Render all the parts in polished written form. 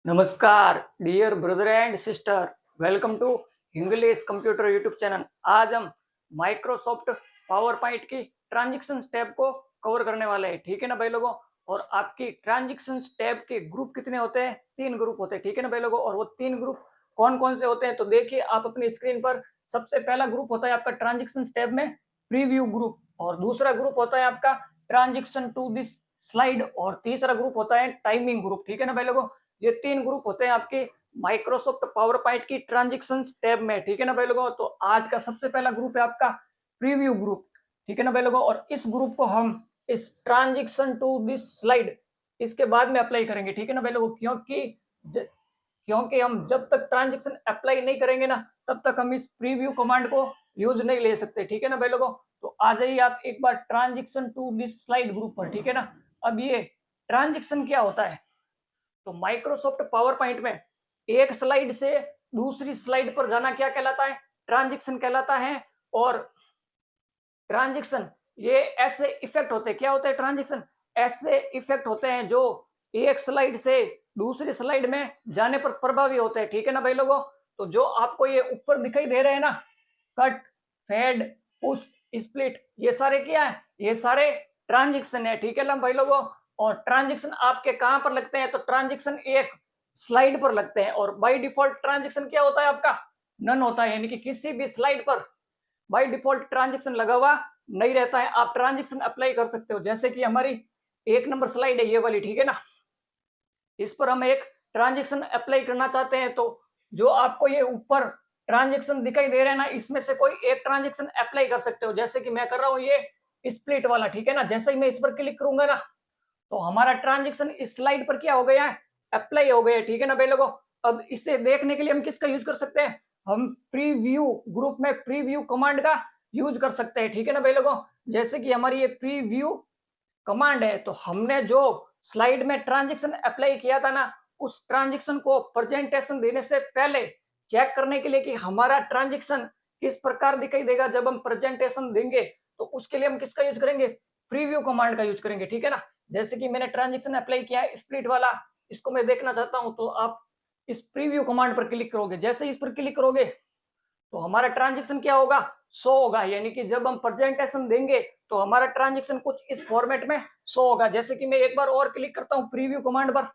नमस्कार dear brother and sister, welcome to English computer YouTube channel. आज हम Microsoft PowerPoint की transaction tab को कवर करने वाले हैं, ठीक है ना भाई लोगों। और आपकी ट्रांजैक्शन टैब के ग्रुप कितने होते हैं? 3 ग्रुप होते हैं, ठीक है ना भाई लोगों। और वो 3 ग्रुप कौन कौन से होते हैं तो देखिए आप अपनी स्क्रीन पर। सबसे पहला ग्रुप होता है आपका ट्रांजैक्शन टैब में प्रीव्यू ग्रुप, और दूसरा ग्रुप होता है आपका ट्रांजैक्शन टू दिस स्लाइड, और तीसरा ग्रुप होता है टाइमिंग ग्रुप, ठीक है ना भाई लोगों। ये 3 ग्रुप होते हैं आपके माइक्रोसॉफ्ट पावर पॉइंट की ट्रांजैक्शंस टैब में, ठीक है ना भाई लोगों। तो आज का सबसे पहला ग्रुप है आपका प्रीव्यू ग्रुप, ठीक है ना भाई लोगों। और इस ग्रुप को हम इस ट्रांजैक्शन टू दिस स्लाइड इसके बाद में अप्लाई करेंगे, ठीक है ना भाई लोगों। क्योंकि हम जब तक ट्रांजैक्शन अप्लाई नहीं करेंगे ना, तब तक हम इस प्रीव्यू कमांड को यूज नहीं ले सकते, ठीक है ना भाई लोगों। तो आ जाइए आप एक बार transaction to this slide group पर, ठीक है ना। अब ये ट्रांजैक्शन क्या होता है तो माइक्रोसॉफ्ट पावर पॉइंट में एक स्लाइड से दूसरी स्लाइड पर जाना क्या कहलाता है? ट्रांजैक्शन कहलाता है। और ट्रांजैक्शन ये ऐसे इफेक्ट होते हैं, क्या होते हैं ट्रांजैक्शन? ऐसे इफेक्ट होते हैं जो एक स्लाइड से दूसरी स्लाइड में जाने पर प्रभावी होते हैं, ठीक है ना भाई लोगों। तो जो आपको ये ऊपर दिखाई दे रहे हैं ना, कट, फेड, पुश, स्प्लिट, ये सारे क्या है? ये सारे ट्रांजैक्शन है, ठीक है ना भाई लोगों। और ट्रांजैक्शन आपके कहां पर लगते हैं तो ट्रांजैक्शन एक स्लाइड पर लगते हैं। और बाय डिफॉल्ट ट्रांजैक्शन क्या होता है आपका? नन होता है, यानी कि किसी भी स्लाइड पर बाय डिफॉल्ट ट्रांजैक्शन लगा हुआ नहीं रहता है। आप ट्रांजैक्शन अप्लाई कर सकते हो, जैसे कि हमारी 1 नंबर स्लाइड है ये वाली, ठीक है ना। इस पर हम एक ट्रांजैक्शन अप्लाई करना चाहते हैं, तो जो आपको ये ऊपर ट्रांजैक्शन दिखाई दे रहे हैं ना, इसमें से कोई एक ट्रांजैक्शन अप्लाई कर सकते हो। जैसे कि मैं कर रहा हूँ ये स्प्लिट वाला, ठीक है ना। जैसे ही मैं इस पर क्लिक करूंगा ना, तो हमारा ट्रांजैक्शन इस स्लाइड पर क्या हो गया है? अप्लाई हो गया है, ठीक है ना भाई लोगों। अब इसे देखने के लिए हम किसका यूज कर सकते हैं? हम प्रीव्यू ग्रुप में प्रीव्यू कमांड का यूज कर सकते हैं, ठीक है ना भाई लोगों। जैसे कि हमारी ये प्रीव्यू कमांड है, तो हमने जो स्लाइड में ट्रांजैक्शन अप्लाई किया था ना, उस ट्रांजैक्शन को प्रेजेंटेशन देने से पहले चेक करने के लिए कि हमारा ट्रांजैक्शन किस प्रकार दिखाई देगा जब हम प्रेजेंटेशन देंगे, तो उसके लिए हम किसका यूज करेंगे? प्रीव्यू कमांड का यूज करेंगे, ठीक है ना। जैसे कि मैंने ट्रांजैक्शन अप्लाई किया है स्प्लिट वाला, इसको मैं देखना चाहता हूं, तो आप इस प्रीव्यू कमांड पर क्लिक करोगे। जैसे इस पर क्लिक करोगे तो हमारा ट्रांजैक्शन क्या होगा? शो होगा, यानी कि जब हम प्रेजेंटेशन देंगे तो हमारा ट्रांजैक्शन कुछ इस फॉर्मेट में शो होगा। जैसे कि मैं एक बार और क्लिक करता हूं प्रीव्यू कमांड पर,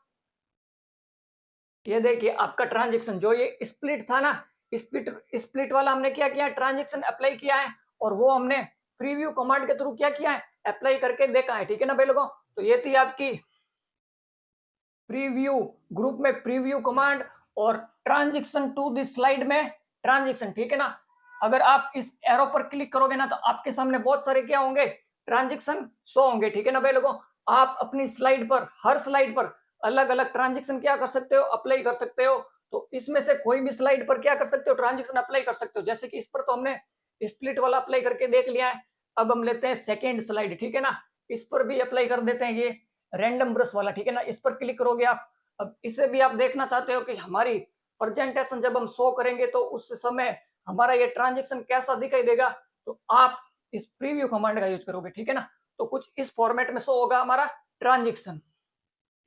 ये देखिए आपका ट्रांजैक्शन जो ये स्प्लिट था ना, स्प्लिट स्प्लिट वाला हमने क्या किया? ट्रांजैक्शन अप्लाई किया है, और वो हमने प्रीव्यू कमांड के थ्रू क्या किया है? अप्लाई करके देखा है, ठीक है ना भाई लोगों। तो ये थी आपकी प्रीव्यू ग्रुप में प्रीव्यू कमांड, और ट्रांजैक्शन टू दिस स्लाइड में ट्रांजैक्शन, ठीक है ना। अगर आप इस एरो पर क्लिक करोगे ना, तो आपके सामने बहुत सारे क्या होंगे? ट्रांजैक्शन शो होंगे, ठीक है ना भाई लोगों। आप अपनी स्लाइड पर, हर स्लाइड पर अलग अलग ट्रांजैक्शन क्या कर सकते हो? अप्लाई कर सकते हो। तो इसमें से कोई भी स्लाइड पर क्या कर सकते हो? ट्रांजैक्शन अप्लाई कर सकते हो। जैसे कि इस पर तो हमने स्प्लिट वाला अप्लाई करके देख लिया है। अब हम लेते हैं सेकेंड स्लाइड, ठीक है ना। इस पर भी अप्लाई कर देते हैं ये रैंडम ब्रश वाला, ठीक है ना। इस पर क्लिक करोगे आप। अब इसे भी आप देखना चाहते हो कि हमारी प्रेजेंटेशन जब हम शो करेंगे तो उस समय हमारा ये ट्रांजैक्शन कैसा दिखाई देगा, तो आप इस प्रीव्यू कमांड का यूज करोगे, ठीक है ना। तो कुछ इस फॉर्मेट में शो होगा हमारा ट्रांजैक्शन,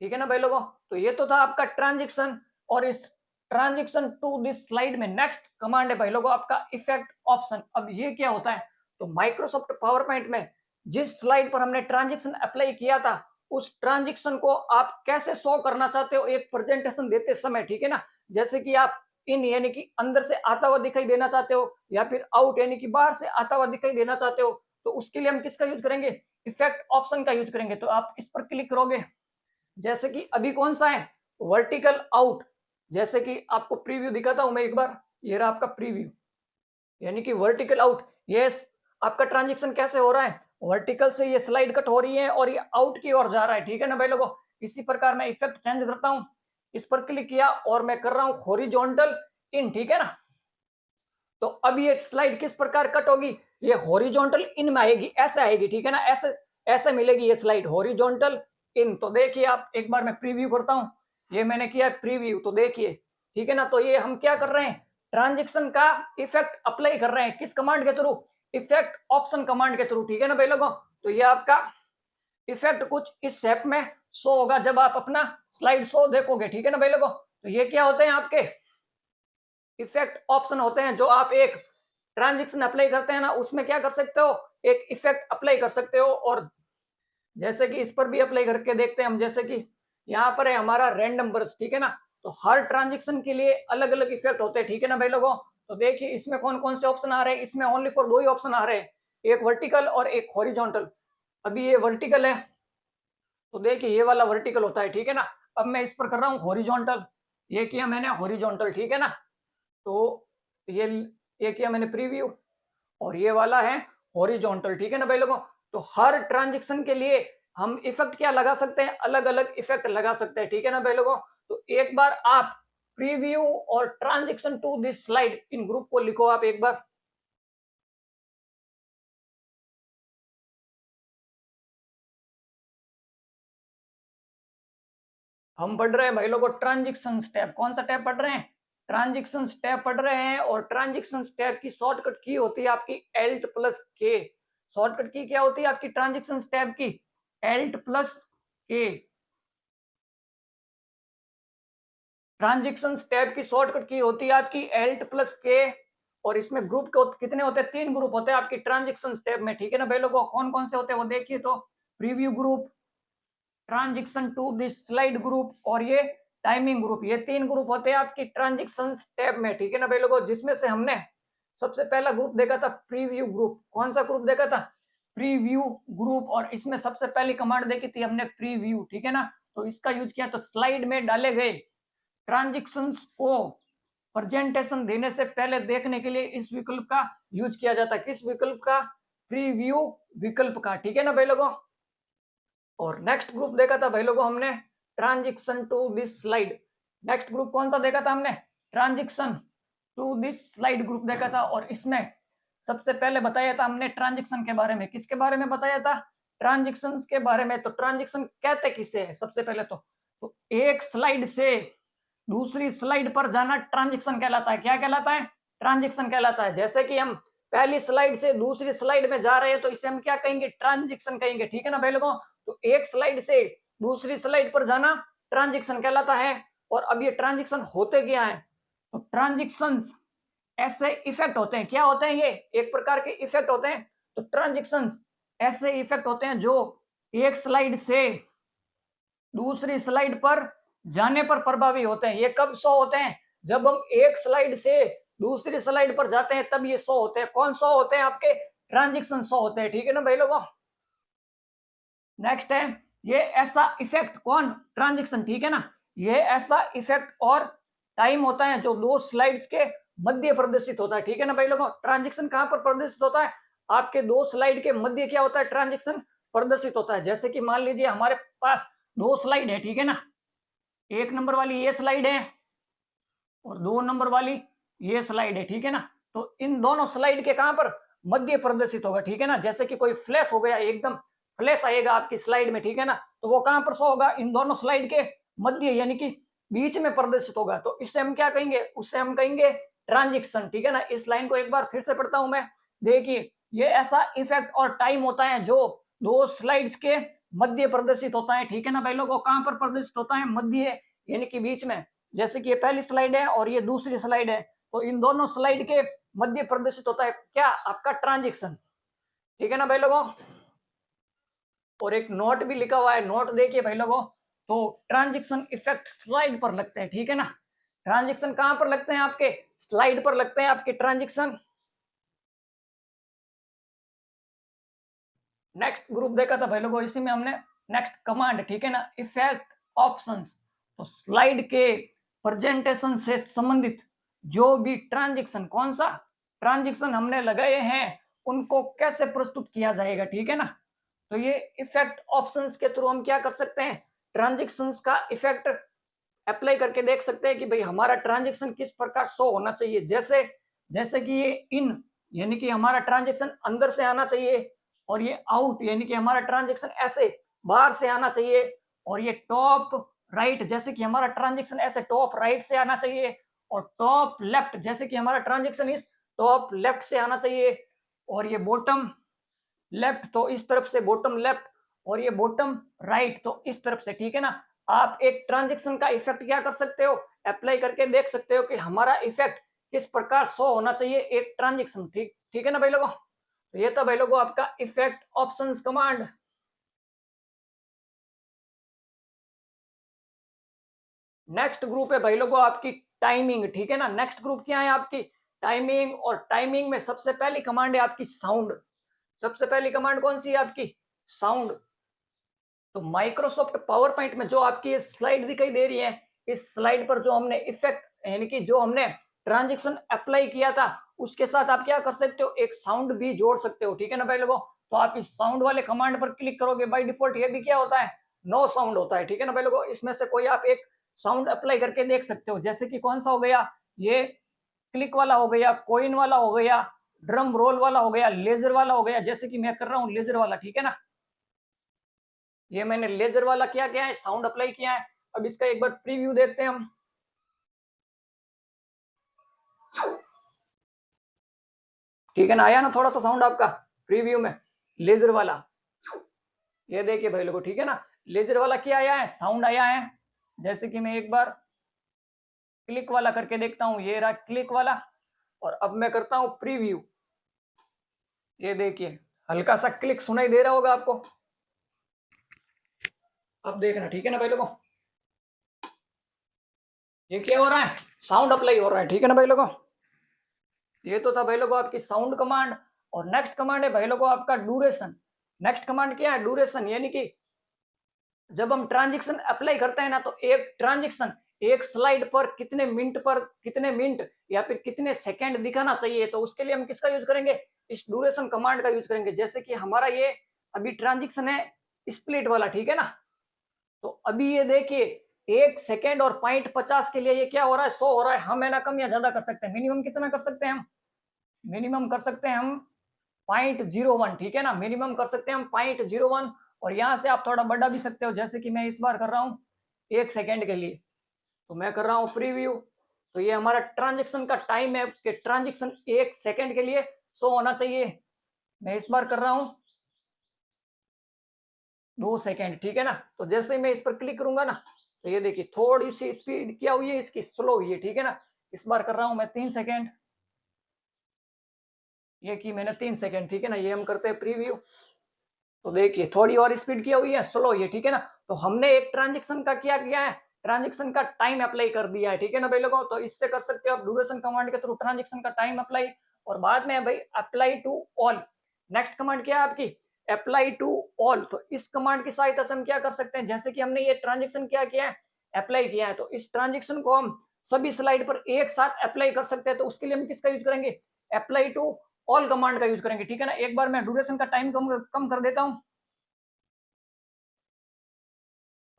ठीक है ना भाई लोगों। तो ये तो था आपका ट्रांजैक्शन। और इस ट्रांजैक्शन टू दिस स्लाइड में नेक्स्ट कमांड है भाई लोगों आपका इफेक्ट ऑप्शन। अब ये क्या होता है तो माइक्रोसॉफ्ट पावर पॉइंट में जिस स्लाइड पर हमने ट्रांजैक्शन अप्लाई किया था, उस ट्रांजैक्शन को आप कैसे शो करना चाहते हो एक प्रेजेंटेशन देते समय, ठीक है ना। जैसे कि आप इन यानी कि अंदर से आता हुआ दिखाई देना चाहते हो, या फिर आउट यानी कि बाहर से आता हुआ दिखाई देना चाहते हो, तो उसके लिए हम किसका यूज करेंगे? इफेक्ट ऑप्शन का यूज करेंगे। तो आप इस पर क्लिक करोगे। जैसे कि अभी कौन सा है? Vertical out. जैसे कि आपको प्रीव्यू दिखाता हूं मैं एक बार, ये रहा आपका प्रीव्यू, यानी कि वर्टिकल आउट। ये आपका ट्रांजैक्शन कैसे हो रहा है? वर्टिकल से ये स्लाइड कट हो रही है और ये आउट की ओर जा रहा है, ठीक है ना भाई लोगों। इसी प्रकार मैं इफेक्ट चेंज करता हूं, इस पर क्लिक किया और मैं कर रहा हूं हॉरिजॉन्टल इन, ठीक है ना। तो अब ये स्लाइड किस प्रकार कट होगी? ये हॉरिजॉन्टल इन में आएगी, ऐसे आएगी, ठीक है ना। ऐसे ऐसे मिलेगी ये स्लाइड हॉरिजॉन्टल इन। तो देखिए आप एक बार मैं प्रीव्यू करता हूं, ये मैंने किया प्रीव्यू, तो देखिए, ठीक है ना। तो ये हम क्या कर रहे हैं? ट्रांजैक्शन का इफेक्ट अप्लाई कर रहे हैं किस कमांड के थ्रू? इफेक्ट ऑप्शन कमांड के थ्रू, ठीक है ना भाई लोगों। तो ये आपका इफेक्ट कुछ इस शेप में शो होगा जब आप अपना स्लाइड शो देखोगे, ठीक है ना भाई लोगों। तो ये क्या होते हैं आपके इफेक्ट ऑप्शन होते हैं, जो आप एक ट्रांजेक्शन अप्लाई करते हैं ना, उसमें क्या कर सकते हो, एक इफेक्ट अप्लाई कर सकते हो। और जैसे कि इस पर भी अप्लाई करके देखते हैं हम, जैसे कि यहाँ पर है हमारा रैंडम बर्स, ठीक है ना। तो हर ट्रांजेक्शन के लिए अलग अलग इफेक्ट होते हैं, ठीक है ना भाई लोगों। तो देखिए इसमें कौन कौन से ऑप्शन आ रहे हैं, इसमें ओनली फॉर 2 ही ऑप्शन आ रहे हैं, एक वर्टिकल और एक हॉरिजॉन्टल। अभी ये वर्टिकल है, तो देखिए ये वाला वर्टिकल होता है, ठीक है ना। अब मैं इस पर कर रहा हूँ हॉरिजॉन्टल, ये किया मैंने हॉरिजॉन्टल, ठीक है ना। तो ये ये किया मैंने प्रीव्यू, और ये वाला है हॉरिजॉन्टल, ठीक है ना भाई लोगों। तो हर ट्रांजेक्शन के लिए हम इफेक्ट क्या लगा सकते हैं, अलग अलग इफेक्ट लगा सकते हैं, ठीक है ना भाई लोगों। तो एक बार आप प्रीव्यू और transaction to this slide in group को लिखो आप एक बार। हम पढ़ रहे हैं भाई लोगों ट्रांजेक्शन स्टेप, कौन सा टैब पढ़ रहे हैं, ट्रांजेक्शन स्टेप पढ़ रहे हैं। और ट्रांजेक्शन स्टेप की शॉर्टकट की होती है आपकी एल्ट प्लस के। शॉर्टकट की क्या होती है आपकी ट्रांजेक्शन स्टेप की, एल्ट प्लस के। ट्रांजेक्शन स्टेप की शॉर्टकट की होती है आपकी एल्ट प्लस के। और इसमें ग्रुप कितने होते हैं, 3 ग्रुप होते हैं आपकी ट्रांजेक्शन स्टेप में, ठीक है ना भाई लोगों। कौन कौन से होते हैं वो देखिए, तो preview group, transaction to this slide group और ये टाइमिंग ग्रुप, ये 3 ग्रुप होते हैं आपकी ट्रांजेक्शन स्टेप में, ठीक है ना भाई लोगों। जिसमें से हमने सबसे पहला ग्रुप देखा था प्रीव्यू ग्रुप, कौन सा ग्रुप देखा था, प्रीव्यू ग्रुप। और इसमें सबसे पहली कमांड देखी थी हमने प्रीव्यू, ठीक है ना। तो इसका यूज किया, तो स्लाइड में डाले गए ट्रांजेक्शंस को प्रेजेंटेशन देने से पहले देखने के लिए इस विकल्प का यूज किया जाता है, किस विकल्प का, प्रीव्यू विकल्प का, ठीक है ना भाई लोगों। और नेक्स्ट ग्रुप देखा था भाई लोगों हमने transaction to this slide. Next group कौन सा देखा था हमने, transaction to this slide group देखा था। और इसमें सबसे पहले बताया था हमने ट्रांजेक्शन के बारे में, किसके बारे में बताया था, ट्रांजेक्शन के बारे में। तो ट्रांजेक्शन कहते किसे है, सबसे पहले तो एक स्लाइड से दूसरी स्लाइड पर जाना ट्रांजेक्शन कहलाता है, क्या कहलाता है, ट्रांजेक्शन कहलाता है। जैसे कि हम पहली स्लाइड से दूसरी स्लाइड में जा रहे हैं, तो इसे हम क्या कहेंगे, ट्रांजेक्शन कहेंगे, ठीक है ना भाई लोगों। तो एक स्लाइड से दूसरी स्लाइड पर जाना ट्रांजेक्शन कहलाता है। और अब ये ट्रांजेक्शन होते क्या है, तो ट्रांजेक्शंस ऐसे इफेक्ट होते हैं, क्या होते हैं, ये एक प्रकार के इफेक्ट होते हैं। तो ट्रांजेक्शंस ऐसे इफेक्ट होते हैं जो एक स्लाइड से दूसरी स्लाइड पर जाने पर प्रभावी होते हैं। ये कब शो होते हैं, जब हम एक स्लाइड से दूसरी स्लाइड पर जाते हैं तब ये शो होते हैं। कौन शो होते हैं, आपके ट्रांजेक्शन शो होते हैं, ठीक है ना भाई लोगों। नेक्स्ट है ये ऐसा इफेक्ट, कौन, ट्रांजेक्शन, ठीक है ना। ये ऐसा इफेक्ट और टाइम होता है जो 2 स्लाइड्स के मध्य प्रदर्शित होता है, ठीक है ना भाई लोगों। ट्रांजेक्शन कहां पर प्रदर्शित होता है, आपके 2 स्लाइड के मध्य क्या होता है, ट्रांजेक्शन प्रदर्शित होता है। जैसे कि मान लीजिए हमारे पास 2 स्लाइड है, ठीक है ना, 1 नंबर वाली ये स्लाइड है और 2 नंबर वाली ये स्लाइड है, ठीक है ना। तो इन दोनों स्लाइड के कहां पर मध्य प्रदर्शित होगा, ठीक है ना। जैसे कि कोई फ्लैश हो गया, एकदम फ्लैश आएगा आपकी स्लाइड में, ठीक है ना। तो वो कहां पर शो होगा, इन दोनों स्लाइड के मध्य यानी कि बीच में प्रदर्शित होगा। तो इससे हम क्या कहेंगे, उससे हम कहेंगे ट्रांजेक्शन, ठीक है ना। इस लाइन को एक बार फिर से पढ़ता हूं मैं, देखिए ये ऐसा इफेक्ट और टाइम होता है जो 2 स्लाइड्स के मध्य प्रदर्शित होता है, ठीक है ना भाई लोगों। कहां पर प्रदर्शित होता है, मध्य यानी कि बीच में। जैसे कि ये पहली स्लाइड है और ये दूसरी स्लाइड है, तो इन दोनों स्लाइड के मध्य प्रदर्शित होता है क्या, आपका ट्रांजेक्शन, ठीक है ना भाई लोगों। और एक नोट भी लिखा हुआ है, नोट देखिए भाई लोगों। तो ट्रांजेक्शन इफेक्ट स्लाइड पर लगते हैं, ठीक है ना। ट्रांजेक्शन कहां पर लगते हैं, आपके स्लाइड पर लगते हैं आपके ट्रांजेक्शन। नेक्स्ट ग्रुप देखा था भाई लोगों, इसी में हमने नेक्स्ट कमांड, ठीक है ना, इफेक्ट ऑप्शंस। तो स्लाइड के प्रेजेंटेशन से संबंधित जो भी ट्रांजेक्शन, कौन सा ट्रांजेक्शन हमने लगाए हैं उनको कैसे प्रस्तुत किया जाएगा, ठीक है ना। तो ये इफेक्ट ऑप्शंस के थ्रू हम क्या कर सकते हैं, ट्रांजेक्शंस का इफेक्ट अप्लाई करके देख सकते हैं कि भाई हमारा ट्रांजेक्शन किस प्रकार शो होना चाहिए। जैसे जैसे कि ये इन यानी कि हमारा ट्रांजेक्शन अंदर से आना चाहिए, और ये आउट यानी कि हमारा ट्रांजेक्शन ऐसे बाहर से आना चाहिए। और ये टॉप राइट जैसे कि हमारा ट्रांजेक्शन ऐसे टॉप राइट से आना चाहिए। और टॉप लेफ्ट जैसे कि हमारा ट्रांजेक्शन इस टॉप लेफ्ट से आना चाहिए। और ये बॉटम लेफ्ट तो इस तरफ से बॉटम लेफ्ट। और ये बॉटम राइट, तो इस तरफ से, ठीक है ना। आप एक ट्रांजेक्शन का इफेक्ट क्या कर सकते हो, अप्लाई करके देख सकते हो कि हमारा इफेक्ट किस प्रकार शो होना चाहिए एक ट्रांजेक्शन, ठीक ठीक है ना भाई लोगों। तो ये तो भाई लोगों आपका effect options command. Next group है भाई लोगों आपकी टाइमिंग, ठीक है ना। नेक्स्ट ग्रुप क्या है आपकी टाइमिंग, और टाइमिंग में सबसे पहली कमांड है आपकी साउंड। सबसे पहली कमांड कौन सी है आपकी, साउंड। तो माइक्रोसॉफ्ट पावर पॉइंट में जो आपकी ये स्लाइड दिखाई दे रही है, इस स्लाइड पर जो हमने इफेक्ट यानी कि जो हमने ट्रांजेक्शन अप्लाई किया था, उसके साथ आप क्या कर सकते हो, एक साउंड भी जोड़ सकते हो, ठीक है ना भाई लोगों। तो आप इस साउंड वाले कमांड पर क्लिक करोगे, बाय डिफॉल्ट ये भी क्या होता है, नो साउंड होता है, ठीक है ना भाई लोगों। इसमें से कोई आप एक साउंड अप्लाई करके देख सकते हो, जैसे कि कौन सा हो गया, ये क्लिक वाला हो गया, कोइन वाला हो गया, ड्रम रोल वाला हो गया, लेजर वाला हो गया, जैसे कि मैं कर रहा हूँ लेजर वाला, ठीक है ना। ये मैंने लेजर वाला क्या किया है, साउंड अप्लाई किया है। अब इसका एक बार प्रीव्यू देखते हैं हम। ठीक है ना, आया ना थोड़ा सा साउंड आपका प्रीव्यू में लेजर वाला। ये देखिए भाई लोगों, ठीक है ना, लेजर वाला क्या आया है, साउंड आया है। जैसे कि मैं एक बार क्लिक वाला करके देखता हूँ, ये रहा क्लिक वाला, और अब मैं करता हूँ प्रीव्यू। ये देखिए हल्का सा क्लिक सुनाई दे रहा होगा आपको, अब देखना, ठीक है ना भाई लोगों। ये क्या हो रहा है, साउंड अप्लाई हो रहा है, ठीक है ना भाई लोगों। ये तो था भाई लोगों आपकी साउंड कमांड। और नेक्स्ट कमांड है भाई लोगों आपका ड्यूरेशन। नेक्स्ट कमांड क्या है, ड्यूरेशन, यानी कि जब हम ट्रांजेक्शन अप्लाई करते हैं ना, तो एक ट्रांजेक्शन एक स्लाइड पर कितने मिनट पर कितने मिनट या फिर कितने सेकंड दिखाना चाहिए, तो उसके लिए हम किसका यूज करेंगे, इस ड्यूरेशन कमांड का यूज करेंगे। जैसे कि हमारा ये अभी ट्रांजेक्शन है स्प्लिट वाला, ठीक है ना। तो अभी ये देखिए 1 सेकेंड और 0.50 के लिए ये क्या हो रहा है, 100 हो रहा है। हम है ना कम या ज्यादा कर सकते हैं, मिनिमम कितना कर सकते हैं हम, मिनिमम कर सकते हैं हम 0.01, ठीक है ना, मिनिमम कर सकते हैं हम 0.01। और यहाँ से आप थोड़ा बढ़ा भी सकते हो, जैसे कि मैं इस बार कर रहा हूँ 1 सेकेंड के लिए, तो मैं कर रहा हूँ प्रीव्यू। तो ये हमारा ट्रांजेक्शन का टाइम है कि ट्रांजेक्शन 1 सेकेंड के लिए शो होना चाहिए। मैं इस बार कर रहा हूँ 2 सेकेंड, ठीक है ना। तो जैसे ही मैं इस पर क्लिक करूंगा ना, तो ये देखिए थोड़ी सी स्पीड क्या हुई है इसकी, स्लो हुई है, ठीक है ना। इस बार कर रहा हूं मैं 3 सेकेंड, ये की मैंने 3 सेकेंड, ठीक है ना। ये हम करते हैं प्रीव्यू, तो देखिए थोड़ी और स्पीड क्या हुई है, स्लो हुई है, ठीक है ना। तो हमने एक ट्रांजेक्शन का क्या किया है, ट्रांजेक्शन का टाइम अप्लाई कर दिया है, ठीक है ना भाई लोगों। तो इससे कर सकते हो आप ड्यूरेशन कमांड के थ्रू ट्रांजेक्शन का टाइम अप्लाई। और बाद में भाई apply to all, next command क्या है आपकी, अप्लाई टू ऑल। तो इस कमांड की सहायता से हम क्या कर सकते हैं, जैसे कि हमने ये ट्रांजेक्शन क्या किया है, अप्लाई किया है, तो इस ट्रांजेक्शन को हम सभी स्लाइड पर एक साथ अप्लाई कर सकते हैं। तो उसके लिए हम किसका यूज करेंगे, अप्लाई टू ऑल कमांड का यूज करेंगे, ठीक है ना। एक बार मैं ड्यूरेशन का टाइम कम कर देता हूं।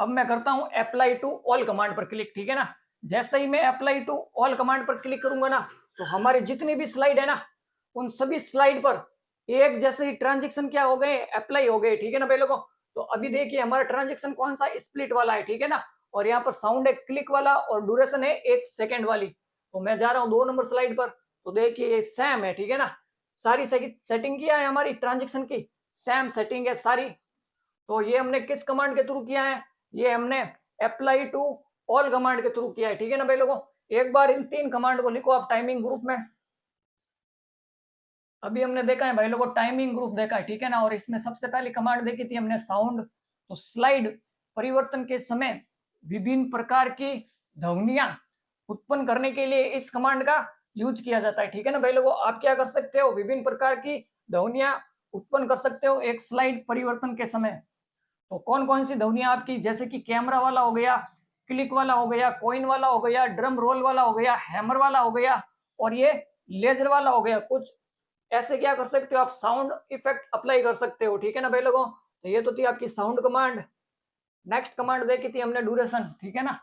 अब मैं करता हूं अप्लाई टू ऑल कमांड पर क्लिक, ठीक है ना। जैसे ही मैं अप्लाई टू ऑल कमांड पर क्लिक करूंगा ना, तो हमारी जितनी भी स्लाइड है ना, उन सभी स्लाइड पर एक जैसे ही ट्रांजेक्शन क्या हो गए, अप्लाई हो गए, ठीक है ना भाई लोगों। तो अभी देखिए हमारा ट्रांजेक्शन कौन सा, स्प्लिट वाला है, ठीक है ना। और यहाँ पर साउंड है क्लिक वाला, और ड्यूरेशन है 1 सेकेंड वाली। तो मैं जा रहा हूँ 2 नंबर स्लाइड पर, तो देखिए सेम है, ठीक है ना। सारी सेटिंग किया है हमारी ट्रांजेक्शन की, सेम सेटिंग है सारी। तो ये हमने किस कमांड के थ्रू किया है, ये हमने अप्लाई टू ऑल कमांड के थ्रू किया है, ठीक है ना भाई लोगों। एक बार इन 3 कमांड को लिखो आप टाइमिंग ग्रुप में। अभी हमने देखा है भाई लोगों, टाइमिंग ग्रुप देखा है, ठीक है ना। और इसमें सबसे पहली कमांड देखी थी हमने साउंड। तो स्लाइड परिवर्तन के समय विभिन्न प्रकार की ध्वनियां उत्पन्न करने के लिए इस कमांड का यूज किया जाता है, ठीक है ना भाई लोगों। आप क्या कर सकते हो, विभिन्न प्रकार की ध्वनियां उत्पन्न कर सकते हो एक स्लाइड परिवर्तन के समय। तो कौन कौन सी ध्वनियां आपकी, जैसे कि कैमरा वाला हो गया, क्लिक वाला हो गया, कॉइन वाला हो गया, ड्रम रोल वाला हो गया, हैमर वाला हो गया, और ये लेजर वाला हो गया। कुछ ऐसे क्या कर सकते हो आप, साउंड इफेक्ट अप्लाई कर सकते हो, ठीक है ना भाई लोगों। तो ये तो थी आपकी साउंड कमांड। नेक्स्ट कमांड देखी थी हमने ड्यूरेशन, ठीक है ना।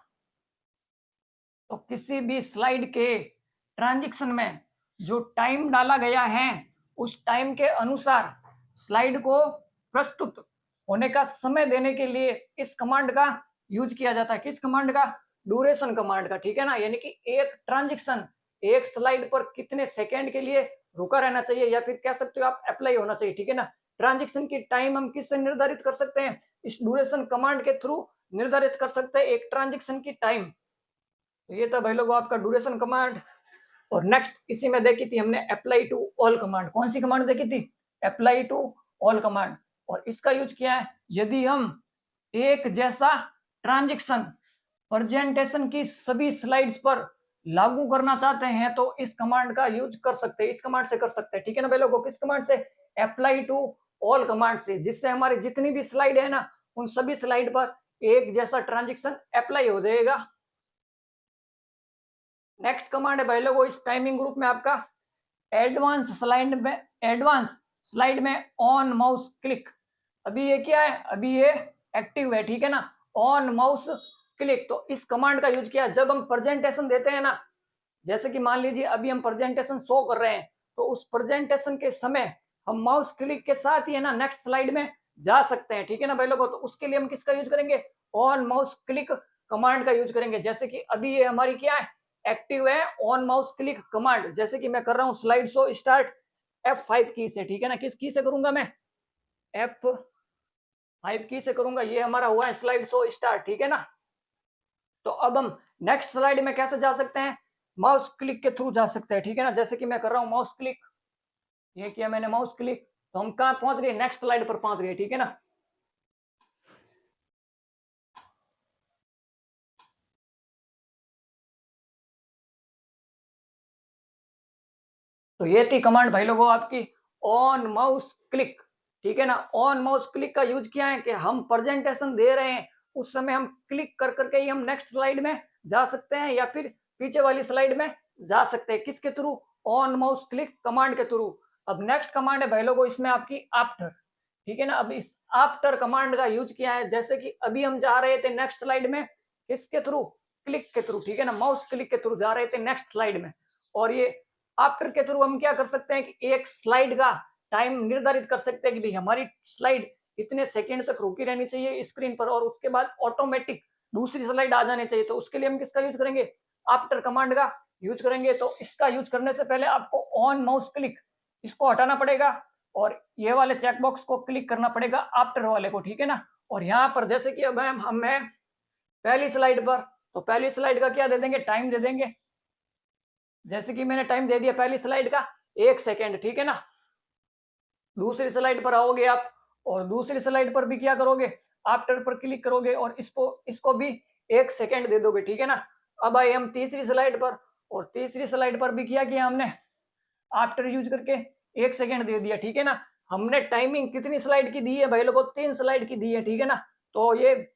तो किसी भी स्लाइड के ट्रांजेक्शन में जो टाइम डाला गया है, उस टाइम के अनुसार स्लाइड को प्रस्तुत होने का समय देने के लिए इस कमांड का यूज किया जाता है। किस कमांड का, ड्यूरेशन कमांड का, ठीक है ना। यानी कि एक ट्रांजेक्शन एक स्लाइड पर कितने सेकेंड के लिए रुका रहना चाहिए, या फिर कह सकते हो आप अप्लाई होना चाहिए, ठीक है ना। ट्रांजेक्शन की टाइम हम किससे निर्धारित कर सकते हैं? इस ड्यूरेशन कमांड के थ्रू निर्धारित कर सकते हैं एक ट्रांजेक्शन की टाइम। तो ये था भाई लोगों आपका ड्यूरेशन कमांड। और नेक्स्ट इसी में देखी थी हमने अप्लाई टू ऑल कमांड। कौन सी कमांड देखी थी? Apply to all command. और इसका यूज क्या है? यदि हम एक जैसा ट्रांजेक्शन प्रेजेंटेशन की सभी स्लाइड्स पर लागू करना चाहते हैं तो इस कमांड का यूज कर सकते हैं, इस कमांड से कर सकते हैं, ठीक है ना भाई लोगों? किस कमांड से? अप्लाई टू ऑल कमांड से, जिससे हमारी जितनी भी स्लाइड है ना उन सभी स्लाइड पर एक जैसा ट्रांजेक्शन अप्लाई हो जाएगा। नेक्स्ट कमांड है भाई लोगों इस टाइमिंग ग्रुप में आपका एडवांस स्लाइड में ऑन माउस क्लिक। अभी ये क्या है? अभी ये एक्टिव है, ठीक है ना? On mouse click. तो इस कमांड का यूज किया जब हम प्रेजेंटेशन देते हैं ना, जैसे कि मान लीजिए अभी हम प्रेजेंटेशन शो कर रहे हैं तो उस प्रेजेंटेशन के समय हम माउस क्लिक के साथ ही है ना नेक्स्ट स्लाइड में जा सकते हैं, ठीक है ना भाई लोगों? तो उसके लिए हम किसका यूज करेंगे? ऑन माउस क्लिक कमांड का यूज करेंगे। जैसे कि अभी ये हमारी क्या है? एक्टिव है ऑन माउस क्लिक कमांड। जैसे कि मैं कर रहा हूं स्लाइड शो स्टार्ट F5 की से, ठीक है ना? किस की से करूंगा मैं? F5 की से करूंगा। ये हमारा हुआ है स्लाइड शो स्टार्ट, ठीक है ना? तो अब हम नेक्स्ट स्लाइड में कैसे जा सकते हैं? माउस क्लिक के थ्रू जा सकते हैं, ठीक है ना? जैसे कि मैं कर रहा हूं माउस क्लिक, ये किया मैंने माउस क्लिक, तो हम कहां पहुंच गए? नेक्स्ट स्लाइड पर पहुंच गए, ठीक है ना? तो ये थी कमांड भाई लोगों आपकी ऑन माउस क्लिक, ठीक है ना? ऑन माउस क्लिक का यूज किया है कि हम प्रेजेंटेशन दे रहे हैं उस समय हम क्लिक कर करके ही हम नेक्स्ट स्लाइड में जा सकते हैं या फिर पीछे वाली स्लाइड में जा सकते हैं। किसके through? On mouse click command के थ्रू। अब नेक्स्ट कमांड है भाई लोगों इसमें आपकी आफ्टर, ठीक है ना? अब इस आफ्टर कमांड का यूज किया है जैसे कि अभी हम जा रहे थे नेक्स्ट स्लाइड में, किसके थ्रू? क्लिक के थ्रू, ठीक है ना? माउस क्लिक के थ्रू जा रहे थे नेक्स्ट स्लाइड में। और ये आफ्टर के थ्रू हम क्या कर सकते हैं कि एक स्लाइड का टाइम निर्धारित कर सकते हैं कि भाई हमारी स्लाइड इतने सेकंड तक रुकी रहनी चाहिए स्क्रीन पर और उसके बाद ऑटोमेटिक दूसरी स्लाइड आ जानी चाहिए। तो उसके लिए हम किसका यूज करेंगे? आफ्टर कमांड का यूज करेंगे। तो इसका यूज करने से पहले आपको ऑन माउस क्लिक इसको हटाना पड़ेगा और ये वाले चेकबॉक्स को क्लिक करना पड़ेगा आफ्टर वाले को, ठीक है ना? और यहाँ पर जैसे कि अब हम पहली स्लाइड पर, तो पहली स्लाइड का क्या दे देंगे? टाइम दे देंगे। जैसे कि मैंने टाइम दे दिया पहली स्लाइड का 1 सेकेंड, ठीक है ना? दूसरी स्लाइड पर आओगे आप और दूसरी स्लाइड पर भी क्या करोगे? आफ्टर पर क्लिक करोगे और इसको भी 1 सेकेंड दे दोगे, ठीक है ना? अब आए हम तीसरी स्लाइड पर और तीसरी स्लाइड पर भी किया हमने आफ्टर यूज करके 1 सेकेंड दे दिया, ठीक है ना? हमने टाइमिंग कितनी स्लाइड की दी है भाई लोगों? 3 स्लाइड की दी है, ठीक है ना? तो ये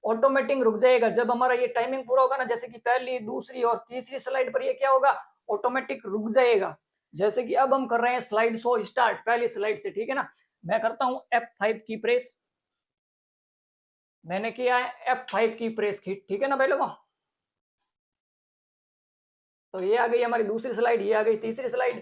ऑटोमेटिक रुक जाएगा जब हमारा ये टाइमिंग पूरा होगा ना, जैसे कि पहली दूसरी और तीसरी स्लाइड पर ये क्या होगा? ऑटोमेटिक रुक जाएगा। जैसे कि अब हम कर रहे हैं स्लाइड शो स्टार्ट पहली स्लाइड से, ठीक है ना? मैं करता हूं F5 की प्रेस, मैंने किया है F5 की प्रेस की, ठीक है ना भाई लोगों? तो ये आ गई हमारी दूसरी स्लाइड, ये आ गई तीसरी स्लाइड,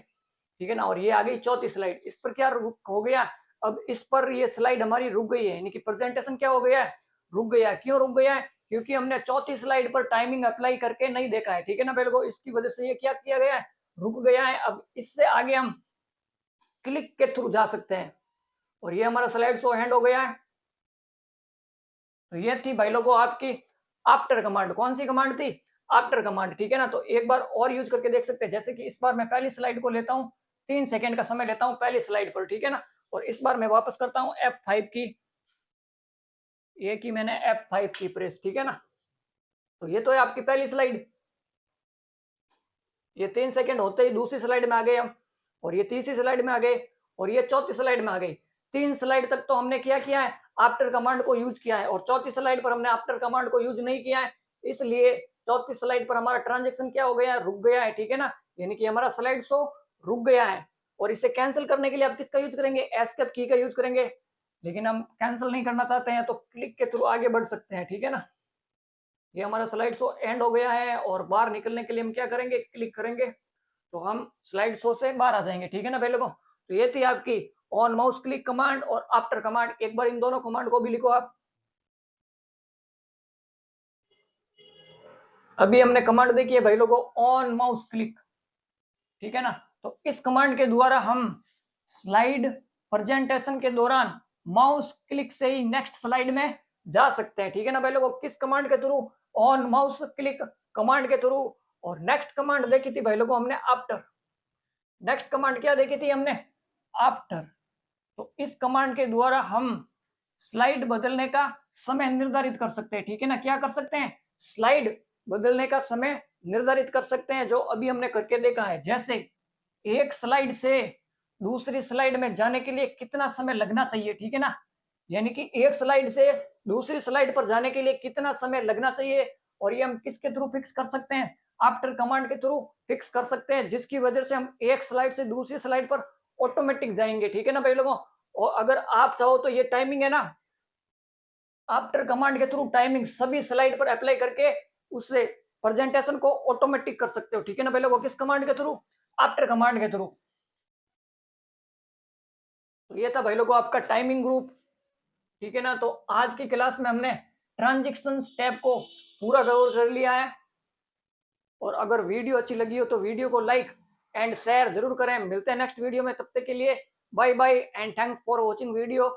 ठीक है ना? और ये आ गई चौथी स्लाइड। इस पर क्या हो गया? अब इस पर ये स्लाइड हमारी रुक गई है, यानी कि प्रेजेंटेशन क्या हो गया है? रुक गया। क्यों रुक गया है? क्योंकि हमने चौथी स्लाइड पर टाइमिंग अप्लाई करके नहीं देखा है, ठीक है ना भाई लोगों? इसकी वजह से ये क्या किया गया है? रुक गया है। अब इससे आगे हम क्लिक के थ्रू जा सकते हैं और ये हमारा स्लाइड शो एंड हो गया है। तो ये थी भाई लोगों आपकी आफ्टर कमांड। कौन सी कमांड थी? आफ्टर कमांड, ठीक है ना? तो एक बार और यूज करके देख सकते हैं। जैसे कि इस बार मैं पहली स्लाइड को लेता हूँ, 3 सेकेंड का समय लेता हूँ पहली स्लाइड पर, ठीक है ना? और इस बार मैं वापस करता हूँ F5 की, ये की मैंने F5 की प्रेस, ठीक है ना? तो ये तो है आपकी पहली स्लाइड। ये 3 सेकेंड होते ही दूसरी स्लाइड में आ गए हम और ये तीसरी स्लाइड में आ गए और ये चौथी स्लाइड में आ गई। 3 स्लाइड तक तो हमने क्या किया है? आफ्टर कमांड को यूज किया है और चौथी स्लाइड पर हमने आफ्टर कमांड को यूज नहीं किया है, इसलिए चौथी स्लाइड पर हमारा ट्रांजेक्शन क्या हो गया है? रुक गया है, ठीक है ना? यानी कि हमारा स्लाइड शो रुक गया है। और इसे कैंसिल करने के लिए आप किसका यूज करेंगे? एस्केप की का यूज करेंगे। लेकिन हम कैंसिल नहीं करना चाहते हैं तो क्लिक के थ्रू आगे बढ़ सकते हैं, ठीक है ना? ये हमारा स्लाइड शो एंड हो गया है और बाहर निकलने के लिए हम क्या करेंगे? क्लिक करेंगे तो हम स्लाइड शो से बाहर आ जाएंगे, ठीक है ना भाई लोगों? तो ये थी आपकी ऑन माउस क्लिक कमांड और आफ्टर कमांड। एक बार इन दोनों कमांड को भी लिखो आप। अभी हमने कमांड देखी है भाई लोगों ऑन माउस क्लिक, ठीक है ना? तो इस कमांड के द्वारा हम स्लाइड प्रेजेंटेशन के दौरान माउस क्लिक से ही नेक्स्ट स्लाइड में जा सकते हैं, ठीक है ना भाई लोगों। किस कमांड के through? On mouse click command के थ्रू। और नेक्स्ट कमांड देखी थी भाई लोगों हमने आफ्टर। नेक्स्ट कमांड क्या देखी थी हमने? आफ्टर। तो इस कमांड के द्वारा हम स्लाइड बदलने का समय निर्धारित कर सकते हैं, ठीक है ना। क्या कर सकते हैं? स्लाइड बदलने का समय निर्धारित कर सकते हैं, जो अभी हमने करके देखा है। जैसे एक स्लाइड से दूसरी स्लाइड में जाने के लिए कितना समय लगना चाहिए, ठीक है ना। यानी कि एक स्लाइड से दूसरी स्लाइड पर जाने के लिए कितना समय लगना चाहिए, और ये हम किसके थ्रू फिक्स कर सकते हैं? आफ्टर कमांड के थ्रू फिक्स कर सकते हैं, जिसकी वजह से हम एक स्लाइड से दूसरी स्लाइड पर ऑटोमेटिक जाएंगे, ठीक है ना भाई लोगों। और अगर आप चाहो तो ये टाइमिंग है ना, आफ्टर कमांड के थ्रू टाइमिंग सभी स्लाइड पर अप्लाई करके उससे प्रेजेंटेशन को ऑटोमेटिक कर सकते हो, ठीक है ना भाई लोगों। किस कमांड के थ्रू? आफ्टर कमांड के थ्रू। तो ये था भाई लोगों आपका टाइमिंग ग्रुप, ठीक है ना। तो आज की क्लास में हमने ट्रांजेक्शन टैब को पूरा कवर कर लिया है। और अगर वीडियो अच्छी लगी हो तो वीडियो को लाइक एंड शेयर जरूर करें। मिलते हैं नेक्स्ट वीडियो में, तब तक के लिए bye bye and thanks for watching video.